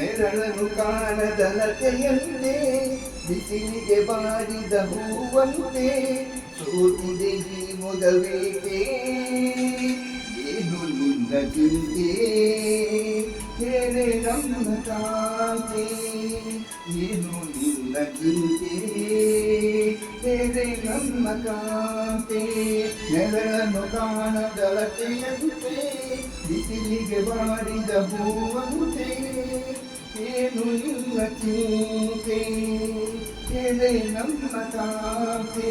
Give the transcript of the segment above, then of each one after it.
ನೆರಳನ್ನು ಕಾಣದಲತೆಯಂತೆ ಬಿಸಿಲಿಗೆ ಬಾರಿದ ಹೂವಂತೆ ಸೋತಿದೆ ಈ ಮೊದವೇಕೆ ಏನು ನಿನ್ನ ಚಿಂತೆ ಹೇಳೆ ನಮ್ಮ ಕಾಂತೆ ಏನು ನಿನ್ನ ಚಿಂತೆ ಹೇಳೆ ನಮ್ಮ ಕಾಂತೆ ನೆರಳನ್ನು ಕಾಣದಳತೆಯಂತೆ ಬಿಸಿಲಿಗೆ ಬಾರಿದ ಹೂವಂತೆ ಏನು ನಿನ್ನ ಚಿಂತೆ ಹೇಳೆ ನಮ್ಮ ಕಾಂತೆ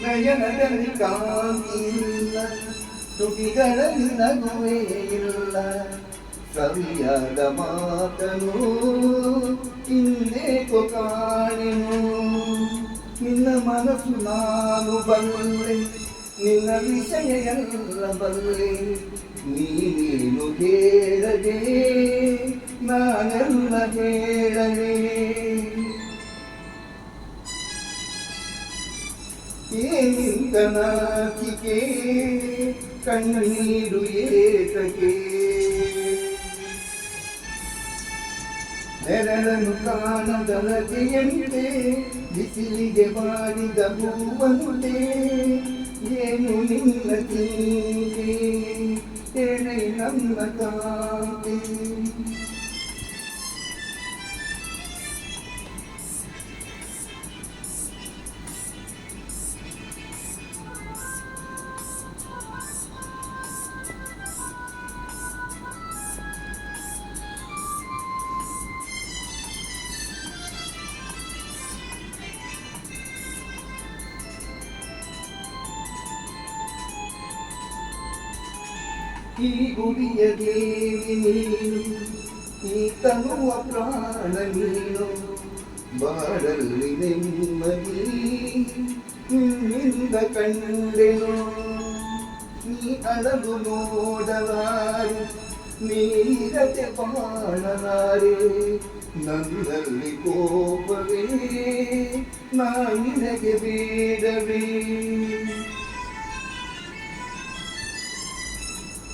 ನಯನದಲ್ಲಿ ಕಾಂತಿಯಿಲ್ಲ ತುಟಿಗಳಲ್ಲಿ ನಗುವೇ ಇಲ್ಲ ಸವಿಯಾದ ಮಾತನು ಇನ್ನೇಕೋ ಕಾಣೆನು ನಿನ್ನ ಮನಸ್ಸು ನಾನು ಬಲ್ಲೆ ನಿನ್ನ ವಿಷಯ ಎಲ್ಲ ಬಲ್ಲೆ ನೀನೇನು ಹೇಳದೆ ನಾನೆಲ್ಲ ಹೇಳಲೆ ಏನಿಂತ ನಾಚಿಕೆ ಕಣ್ಣೀರು ಏತಕೆ ನೆರಳನ್ನು ಕಾಣದಲತೆಯಂತೆ ಬಿಸಿಲಿಗೆ ಬಾರಿದ ಹೂವಂತೆ ಏನು ನಿನ್ನ ಚಿಂತೆ ಹೇಳೆ ನಮ್ಮ ಕಾಂತೆ ಈ ಗುಡಿಯ ದೇವಿ ನೀನು ಈ ತನುವ ಪ್ರಾಣ ನೀನು ಬಾಳಲ್ಲಿ ನೆಮ್ಮದಿ ನಿನ್ನಿಂದ ಕಂಡೆನು ನೀ ಅಳಲು ನೋಡಲಾರೆ ನೀರತೆ ಬಾಳಲಾರೆ ನನ್ನಲ್ಲಿ ಕೋಪವೇ ನಾ ನಿನಗೆ ಬೇಡವೇ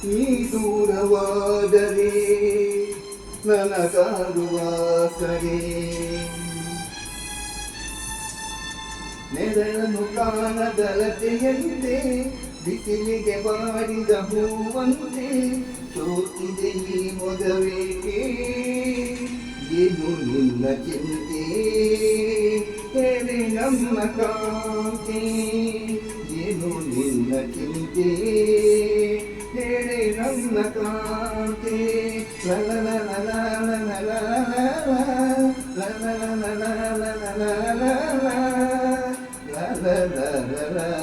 ನೀ ದೂರವಾದರೆ ನನಗಾರುವ ಸರಿ ನೆರಳನ್ನು ಕಾಣದಲತೆಯಂತೆ ಬಿಸಿಲಿಗೆ ಬಾರಿದ ಹೂವಂತೆ ಸೋತಿದೆ ಈ ಮೊದವೇಕೆ ಏನು ನಿನ್ನ ಚಿಂತೆ ಹೇಳಿ ನಮ್ಮ ಕಾಂತೆ ಏನು ನಿನ್ನ ಚಿಂತೆ ಹೇಳಿ ನನ್ನ ಕಾಂತೆ ಲಲ ಲಲ ಲಲ ಲಲ ಲಲ ಲಲ ಲಲ ಲಲ ಲಲ ಲಲ ಲಲ